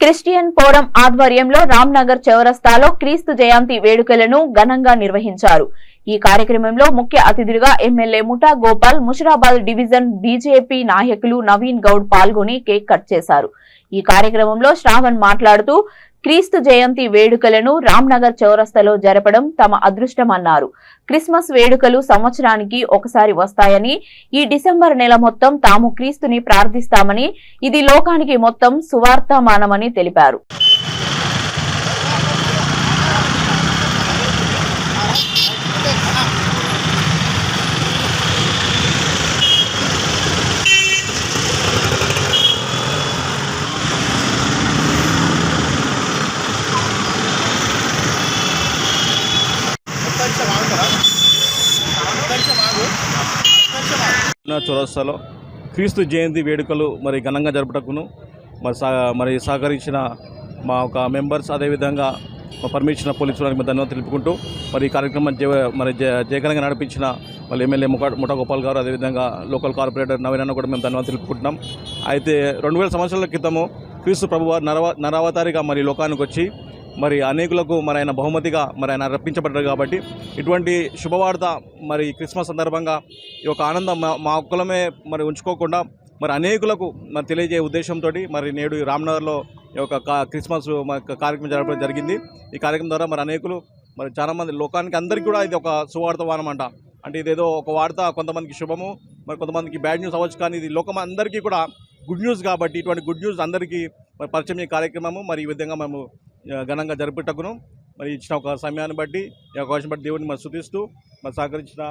Christian forum ఆధ్వర్యంలో రామ్నగర్ చౌరస్తాలో క్రీస్తు జయంతి వేడుకలను ఘనంగా నిర్వహించారు. ఈ కార్యక్రమంలో ముఖ్య అతిథులుగా ఎమ్మెల్యే ముఠా గోపాల్, ముషిరాబాద్ డివిజన్ బీజేపీ నాయకులు నవీన్ గౌడ్ పాల్గొని కేక్ కట్ చేశారు. ఈ కార్యక్రమంలో శ్రావణ్ మాట్లాడుతూ క్రీస్తు జయంతి వేడుకలను రామ్నగర్ చౌరస్తాలో జరపడం తమ అదృష్టమన్నారు. క్రిస్మస్ వేడుకలు సంవత్సరానికి ఒకసారి వస్తాయని, ఈ డిసెంబర్ నెల మొత్తం తాము క్రీస్తుని ప్రార్థిస్తామని, ఇది లోకానికి మొత్తం సువార్తమానమని తెలిపారు. చౌరస్తాలో క్రీస్తు జయంతి వేడుకలు మరి ఘనంగా జరుపుటకును మరి సహకరించిన మా ఒక మెంబర్స్, అదేవిధంగా మా పర్మిషన్ పోలీసు వారికి ధన్యవాదాలు తెలుపుకుంటూ మరి ఈ కార్యక్రమం జయకరంగా నడిపించిన వాళ్ళ ఎమ్మెల్యే ముఠా గోపాల్ గారు, అదేవిధంగా లోకల్ కార్పొరేటర్ నవీన్ కూడా మేము ధన్యవాదాలు తెలుపుకుంటున్నాం. అయితే 2000 సంవత్సరాల క్రితము క్రీస్తు ప్రభువారు నరవతారిగా మరి లోకానికి వచ్చి మరి అనేకులకు మరి ఆయన బహుమతిగా మరి ఆయన రప్పించబడ్డారు. కాబట్టి ఇటువంటి శుభవార్త మరి క్రిస్మస్ సందర్భంగా ఈ యొక్క ఆనందం మా ఒక్కలమే మరి ఉంచుకోకుండా మరి అనేకులకు మరి తెలియజేయ ఉద్దేశంతో మరి నేడు రామ్నగర్లో ఈ యొక్క క్రిస్మస్ కార్యక్రమం జరపడం జరిగింది. ఈ కార్యక్రమం ద్వారా మరి అనేకులు మరి చాలామంది లోకానికి అందరికీ కూడా ఇది ఒక సువార్తవానం అంట. అంటే ఇదేదో ఒక వార్త కొంతమందికి శుభము, మరి కొంతమందికి బ్యాడ్ న్యూస్ అవ్వచ్చు, కానీ ఇది లోకం అందరికీ కూడా గుడ్ న్యూస్. కాబట్టి ఇటువంటి గుడ్ న్యూస్ అందరికీ మరి పరిచయం అయ్యే కార్యక్రమము మరి ఈ విధంగా మేము ఘనంగా జరుపుటకును మరి ఇచ్చిన ఒక సమయాన్ని బట్టి, ఈ అవకాశం బట్టి దేవుడిని మరి స్తుతిస్తూ మరి సహకరించిన